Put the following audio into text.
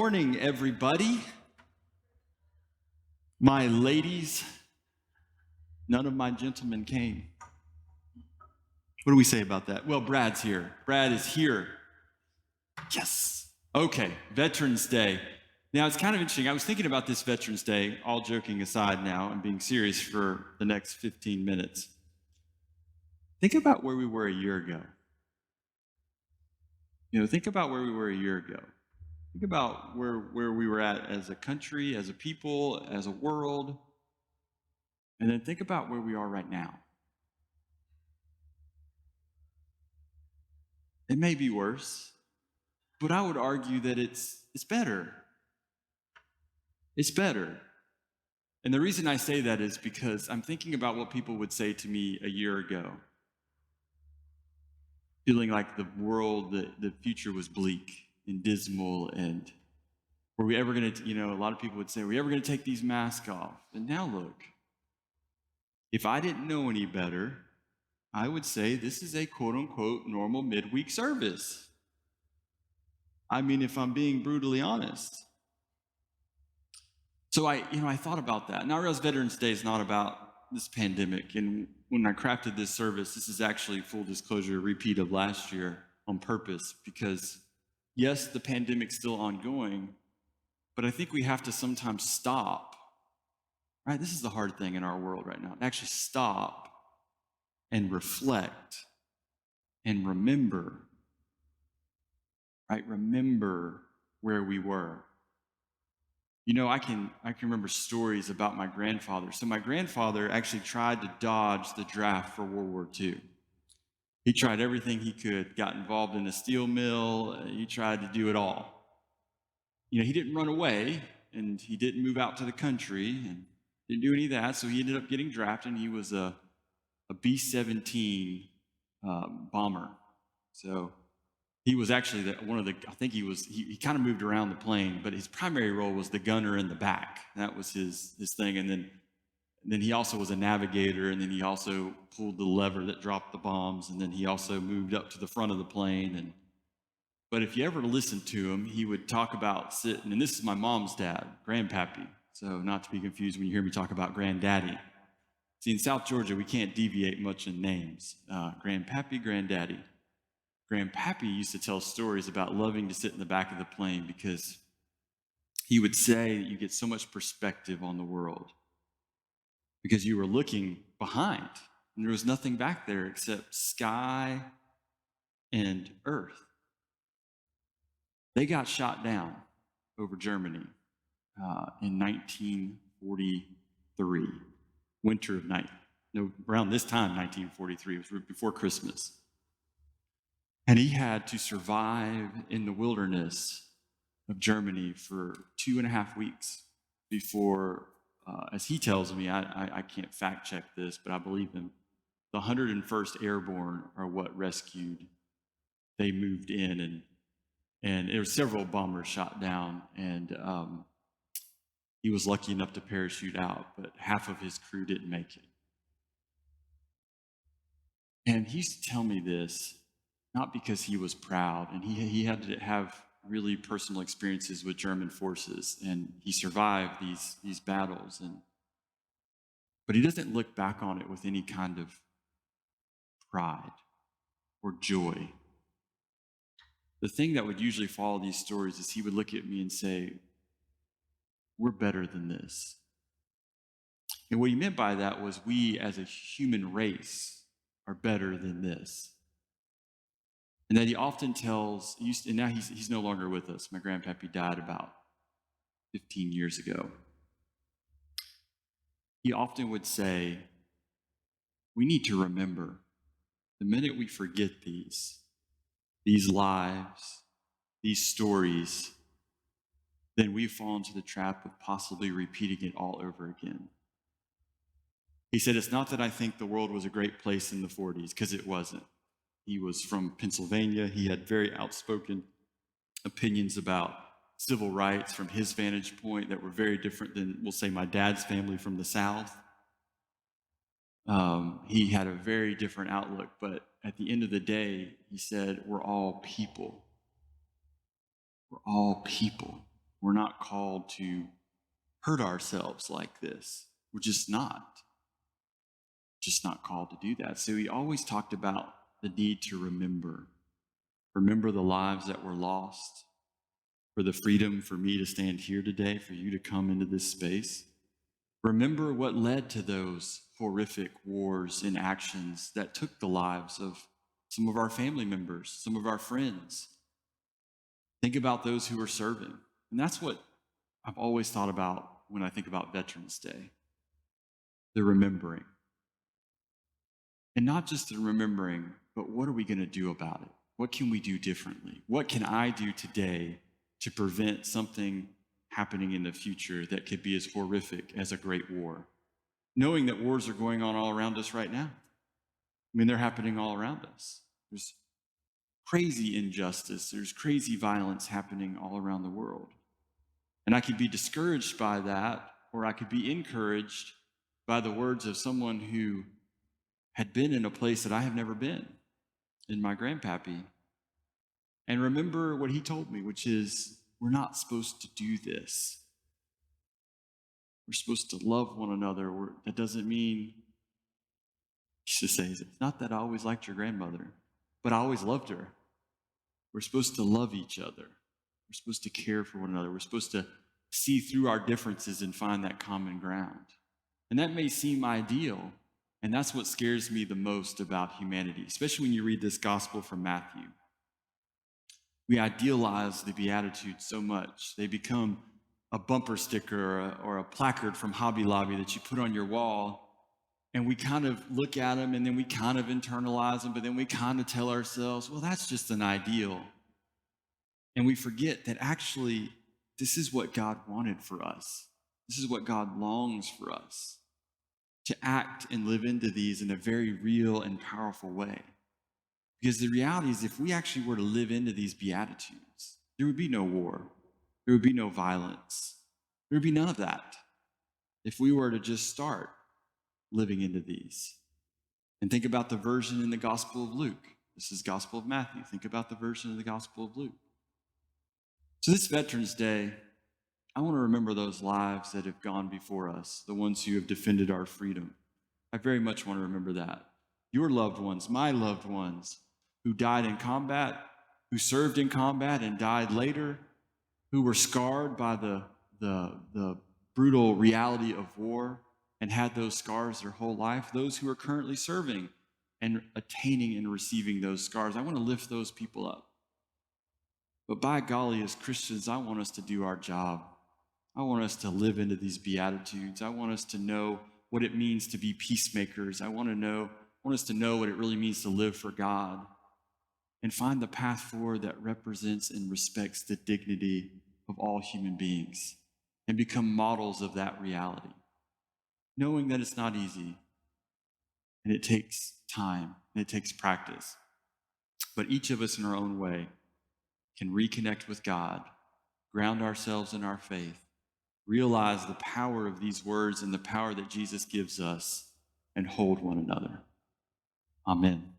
Morning, everybody. My ladies, none of my gentlemen came. What do we say about that? Well, Brad's here. Brad is here. Yes. Okay, Veterans Day. Now, it's kind of interesting. I was thinking about this Veterans Day, all joking aside now and being serious for the next 15 minutes. Think about where we were a year ago. Think about where we were a year ago. Think about where we were at as a country, as a people, as a world. And then think about where we are right now. It may be worse, but I would argue that it's better. It's better. And the reason I say that is because I'm thinking about what people would say to me a year ago, feeling like the world, the future was bleak and dismal, and were we ever going to, a lot of people would say, are we ever going to take these masks off? And now look, if I didn't know any better, I would say this is a quote unquote normal midweek service. I mean, if I'm being brutally honest. So I thought about that. And I realized Veterans Day is not about this pandemic. And when I crafted this service, this is actually, full disclosure, a repeat of last year on purpose, because yes, the pandemic's still ongoing, but I think we have to sometimes stop, right? This is the hard thing in our world right now. Actually stop and reflect and remember, right? Remember where we were. I can remember stories about my grandfather. So my grandfather actually tried to dodge the draft for World War II. He tried everything he could, got involved in a steel mill. He tried to do it all. He didn't run away, and he didn't move out to the country, and didn't do any of that. So he ended up getting drafted, and he was a B-17 bomber. So he was actually he kind of moved around the plane, but his primary role was the gunner in the back. That was his thing. And then he also was a navigator, and then he also pulled the lever that dropped the bombs, and then he also moved up to the front of the plane. But if you ever listen to him, he would talk about sitting, and this is my mom's dad, Grandpappy. So not to be confused when you hear me talk about Granddaddy. See, in South Georgia, we can't deviate much in names. Grandpappy, Granddaddy. Grandpappy used to tell stories about loving to sit in the back of the plane because he would say that you get so much perspective on the world because you were looking behind and there was nothing back there except sky and earth. They got shot down over Germany in 1943, winter of around this time, 1943, it was before Christmas. And he had to survive in the wilderness of Germany for 2.5 weeks before, as he tells me, I can't fact check this, but I believe him, the 101st Airborne are what rescued. They moved in, and there were several bombers shot down, and he was lucky enough to parachute out, but half of his crew didn't make it. And he used to tell me this, not because he was proud, and he had to have really personal experiences with German forces, and he survived these battles, but he doesn't look back on it with any kind of pride or joy. The thing that would usually follow these stories is he would look at me and say, we're better than this. And what he meant by that was we as a human race are better than this. And that he often tells, and now he's no longer with us. My grandpappy died about 15 years ago. He often would say, we need to remember the minute we forget these lives, these stories, then we fall into the trap of possibly repeating it all over again. He said, it's not that I think the world was a great place in the 40s, because it wasn't. He was from Pennsylvania. He had very outspoken opinions about civil rights from his vantage point that were very different than, we'll say, my dad's family from the South. He had a very different outlook, but at the end of the day, he said, we're all people. We're all people. We're not called to hurt ourselves like this. We're just not called to do that. So he always talked about the need to remember the lives that were lost, for the freedom for me to stand here today, for you to come into this space. Remember what led to those horrific wars and actions that took the lives of some of our family members, some of our friends. Think about those who are serving. And that's what I've always thought about when I think about Veterans Day, the remembering. And not just the remembering, but what are we going to do about it? What can we do differently? What can I do today to prevent something happening in the future that could be as horrific as a great war? Knowing that wars are going on all around us right now. I mean, they're happening all around us. There's crazy injustice. There's crazy violence happening all around the world. And I could be discouraged by that, or I could be encouraged by the words of someone who had been in a place that I have never been, in my grandpappy. And remember what he told me, which is, we're not supposed to do this. We're supposed to love one another. That doesn't mean, he used to say, it's not that I always liked your grandmother, but I always loved her. We're supposed to love each other. We're supposed to care for one another. We're supposed to see through our differences and find that common ground. And that may seem ideal, and that's what scares me the most about humanity, especially when you read this gospel from Matthew. We idealize the Beatitudes so much. They become a bumper sticker or a placard from Hobby Lobby that you put on your wall, and we kind of look at them, and then we kind of internalize them, but then we kind of tell ourselves, well, that's just an ideal. And we forget that actually, this is what God wanted for us. This is what God longs for us, to act and live into these in a very real and powerful way. Because the reality is, if we actually were to live into these Beatitudes, there would be no war. There would be no violence. There would be none of that if we were to just start living into these. And think about the version in the Gospel of Luke. This is Gospel of Matthew. Think about the version of the Gospel of Luke. So this Veterans Day, I want to remember those lives that have gone before us, the ones who have defended our freedom. I very much want to remember that. Your loved ones, my loved ones, who died in combat, who served in combat and died later, who were scarred by the brutal reality of war and had those scars their whole life, those who are currently serving and attaining and receiving those scars. I want to lift those people up. But by golly, as Christians, I want us to do our job. I want us to live into these Beatitudes. I want us to know what it means to be peacemakers. I want us to know what it really means to live for God and find the path forward that represents and respects the dignity of all human beings and become models of that reality, knowing that it's not easy and it takes time and it takes practice. But each of us in our own way can reconnect with God, ground ourselves in our faith, realize the power of these words and the power that Jesus gives us, and hold one another. Amen.